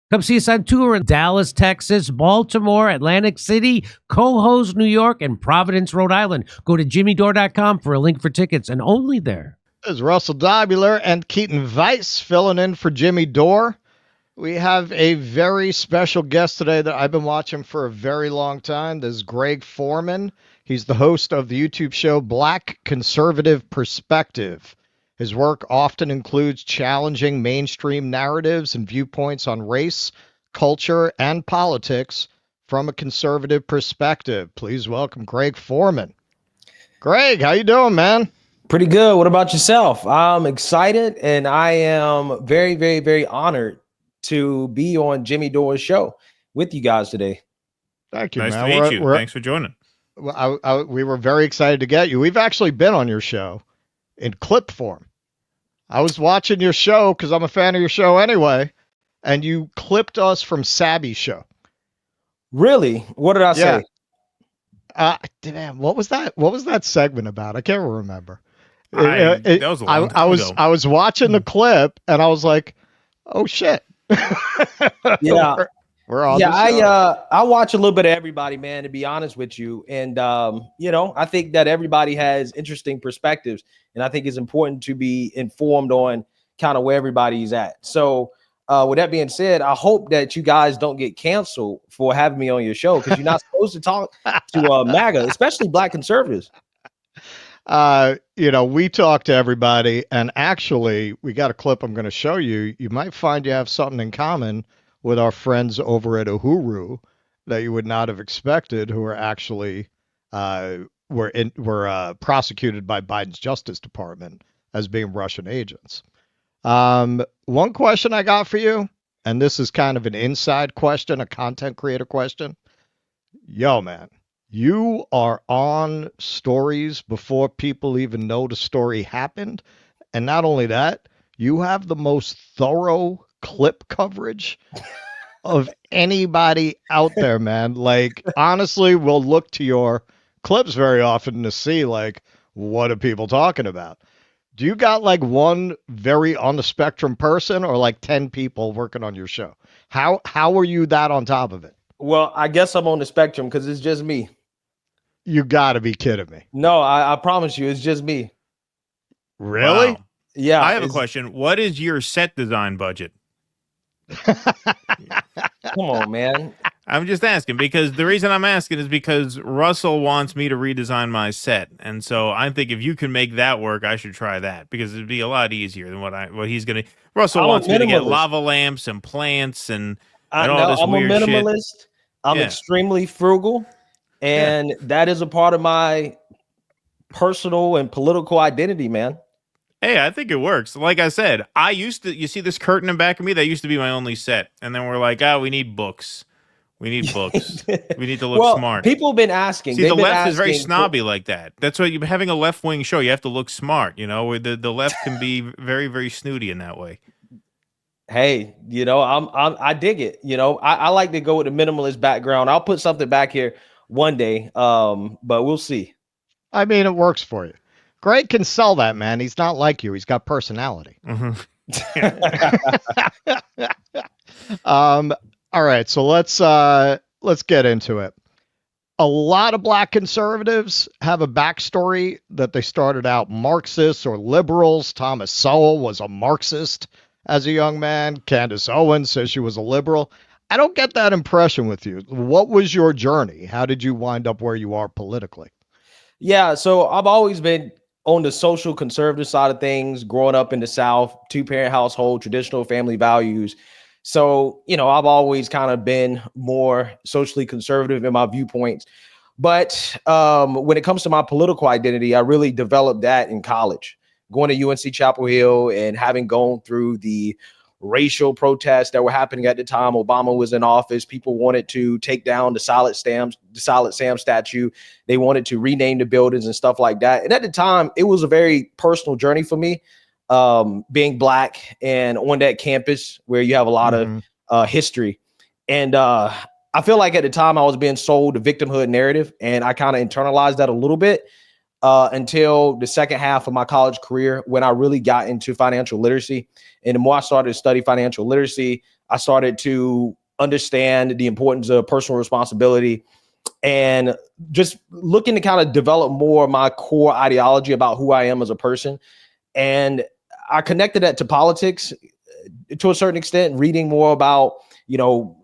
Come see us on tour in Dallas, Texas, Baltimore, Atlantic City, Cohoes, New York, and Providence, Rhode Island. Go to jimmydore.com for a link for tickets, and only there. This is Russell Dobular and Keaton Weiss filling in for Jimmy Dore. We have a very special guest today that I've been watching for a very long time. This is Greg Foreman. He's the host of the YouTube show Black Conservative Perspective. His work often includes challenging mainstream narratives and viewpoints on race, culture, and politics from a conservative perspective. Please welcome Greg Foreman. Greg, how you doing, man? Pretty good. What about yourself? I'm excited, and I am very, very, very honored to be on Jimmy Dore's show with you guys today. Thank you, nice man. to meet you. Thanks for joining. We were very excited to get you. We've actually been on your show in clip form. I was watching your show because I'm a fan of your show anyway, and you clipped us from Sabby's show. Really? What did I say? Damn, what was that? What was that segment about? I can't remember. That was a long time ago. I was watching the clip and I was like, oh shit. Yeah. We're on the show. I watch a little bit of everybody, man, to be honest with you. And I think that everybody has interesting perspectives, and I think it's important to be informed on kind of where everybody's at. So with that being said, I hope that you guys don't get canceled for having me on your show, because you're not supposed to talk to MAGA, especially Black conservatives. We talk to everybody, and actually we got a clip I'm going to show you. You might find you have something in common with our friends over at Uhuru that you would not have expected, who are actually were prosecuted by Biden's Justice Department as being Russian agents. One question I got for you, and this is kind of an inside question, a content creator question. Yo, man, you are on stories before people even know the story happened. And not only that, you have the most thorough clip coverage of anybody out there, man. Like, honestly, we'll look to your clips very often to see, like, what are people talking about? Do you got like one very on the spectrum person, or like 10 people working on your show? How are you that on top of it? Well, I guess I'm on the spectrum because it's just me. You got to be kidding me. No, I promise you, it's just me. Really? Wow. Yeah. I have a question. What is your set design budget? Come on, man. I'm just asking, because the reason I'm asking is because Russell wants me to redesign my set. And so I think if you can make that work, I should try that, because it'd be a lot easier than what he's going to. Russell wants me to get lava lamps and plants and all this weird shit. I'm a minimalist. I'm extremely frugal. And that is a part of my personal and political identity, man. Hey, I think it works. Like I said, you see this curtain in back of me? That used to be my only set. And then we're like, we need books. We need books. We need to look smart. People have been asking. See, the left is very snobby like that. That's why you're having a left-wing show. You have to look smart, where the left can be very, very snooty in that way. Hey, I dig it. I like to go with a minimalist background. I'll put something back here one day, but we'll see. I mean, it works for you. Greg can sell that, man. He's not like you. He's got personality. Mm-hmm. All right, so let's get into it. A lot of Black conservatives have a backstory that they started out Marxists or liberals. Thomas Sowell was a Marxist as a young man. Candace Owens says she was a liberal. I don't get that impression with you. What was your journey? How did you wind up where you are politically? Yeah, so I've always been on the social conservative side of things, growing up in the South, two-parent household, traditional family values. So, I've always kind of been more socially conservative in my viewpoints. But when it comes to my political identity, I really developed that in college, going to UNC Chapel Hill and having gone through the racial protests that were happening at the time Obama was in office. People wanted to take down the Solid Sam statue. They wanted to rename the buildings and stuff like that. And at the time, it was a very personal journey for me. Being Black and on that campus where you have a lot of history. And I feel like at the time I was being sold the victimhood narrative, and I kind of internalized that a little bit until the second half of my college career, when I really got into financial literacy. And the more I started to study financial literacy, I started to understand the importance of personal responsibility and just looking to kind of develop more of my core ideology about who I am as a person. And I connected that to politics to a certain extent, reading more about,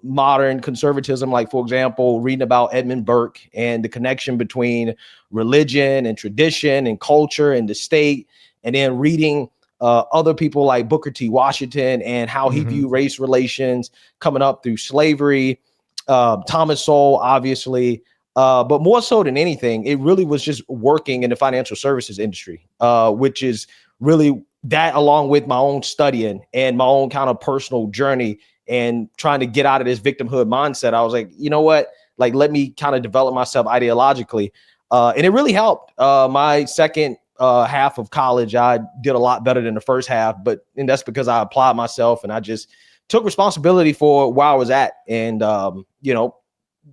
modern conservatism, like, for example, reading about Edmund Burke and the connection between religion and tradition and culture and the state, and then reading other people like Booker T. Washington and how he viewed race relations coming up through slavery, Thomas Sowell, obviously. But more so than anything, it really was just working in the financial services industry, which is really that, along with my own studying and my own kind of personal journey and trying to get out of this victimhood mindset. I was like, you know what? Like, let me kind of develop myself ideologically. And it really helped. My second half of college, I did a lot better than the first half, and that's because I applied myself and I just took responsibility for where I was at. And,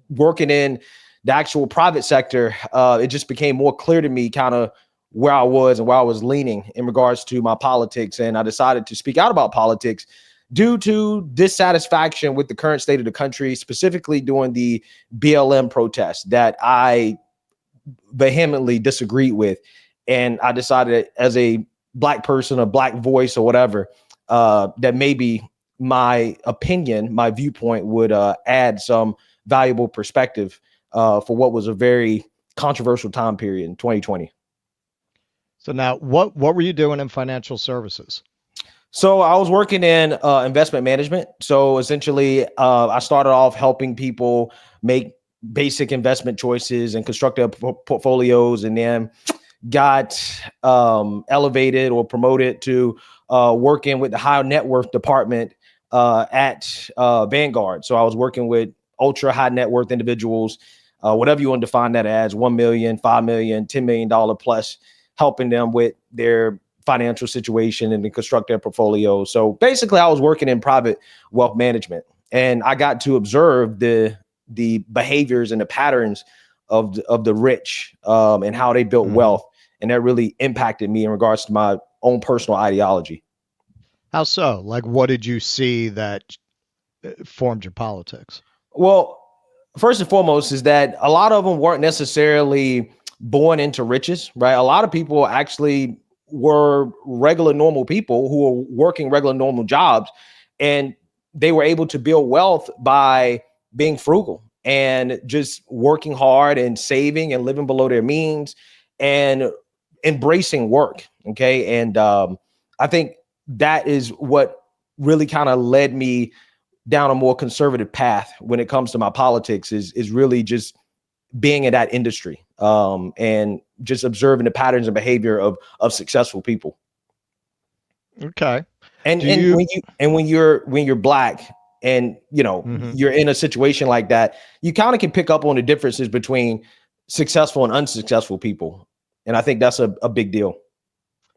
working in the actual private sector, it just became more clear to me kind of where I was and where I was leaning in regards to my politics. And I decided to speak out about politics due to dissatisfaction with the current state of the country, specifically during the BLM protests that I vehemently disagreed with. And I decided, as a Black person, a Black voice or whatever, that maybe my opinion, my viewpoint would add some valuable perspective for what was a very controversial time period in 2020. So now, what were you doing in financial services? So I was working in investment management. So essentially, I started off helping people make basic investment choices and construct their portfolios, and then got elevated or promoted to working with the high net worth department at Vanguard. So I was working with ultra high net worth individuals, whatever you want to define that as, 1 million, 5 million, $10 million plus, helping them with their financial situation and to construct their portfolio. So basically, I was working in private wealth management, and I got to observe the behaviors and the patterns of the rich and how they built wealth. And that really impacted me in regards to my own personal ideology. How so? Like, what did you see that formed your politics? Well, first and foremost is that a lot of them weren't necessarily born into riches, right? A lot of people actually were regular, normal people who were working regular, normal jobs, and they were able to build wealth by being frugal and just working hard and saving and living below their means and embracing work. Okay. And I think that is what really kind of led me down a more conservative path when it comes to my politics, is really just being in that industry and just observing the patterns and behavior of successful people. Okay. And when you're Black and you're in a situation like that, you kind of can pick up on the differences between successful and unsuccessful people. And I think that's a big deal.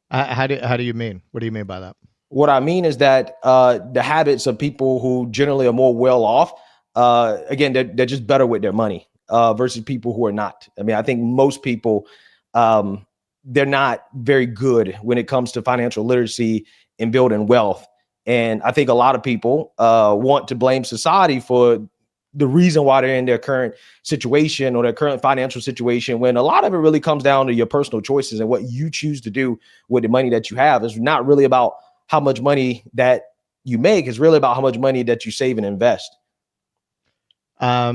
How do you mean? What do you mean by that? What I mean is that the habits of people who generally are more well off, again, they're just better with their money versus people who are not. I mean, I think most people, they're not very good when it comes to financial literacy and building wealth. And I think a lot of people want to blame society for the reason why they're in their current situation or their current financial situation, when a lot of it really comes down to your personal choices and what you choose to do with the money that you have. It's not really about how much money that you make. It's really about how much money that you save and invest. Now,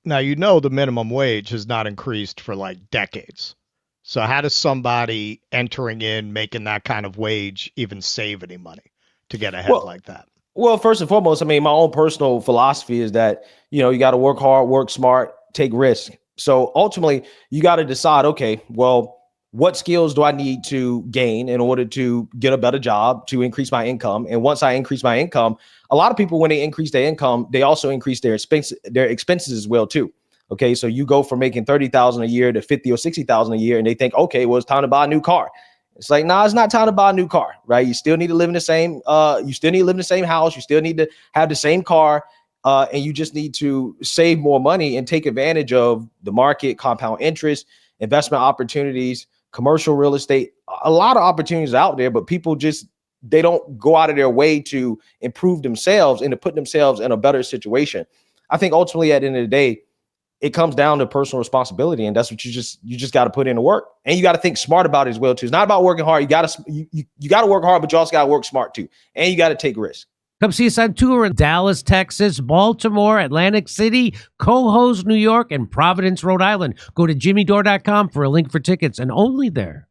the minimum wage has not increased for like decades. So how does somebody entering in, making that kind of wage, even save any money to get ahead like that? Well, first and foremost, I mean, my own personal philosophy is that, you got to work hard, work smart, take risk. So ultimately, you got to decide, okay, well, what skills do I need to gain in order to get a better job, to increase my income? And once I increase my income, a lot of people, when they increase their income, they also increase their expenses as well, too. Okay, so you go from making $30,000 a year to $50,000 or $60,000 a year, and they think, okay, well, it's time to buy a new car. It's like, nah, it's not time to buy a new car, right? You still need to live in the same, you still need to live in the same house. You still need to have the same car, and you just need to save more money and take advantage of the market, compound interest, investment opportunities, commercial real estate. A lot of opportunities out there, but people just they don't go out of their way to improve themselves and to put themselves in a better situation. I think ultimately at the end of the day, it comes down to personal responsibility, and that's what you just got to put in the work, and you got to think smart about it as well too. It's not about working hard. You got to work hard, but you also got to work smart too, and you got to take risks. Come see us on tour in Dallas, Texas, Baltimore, Atlantic City, Cohoes, New York, and Providence, Rhode Island. Go to jimmydore.com for a link for tickets, and only there.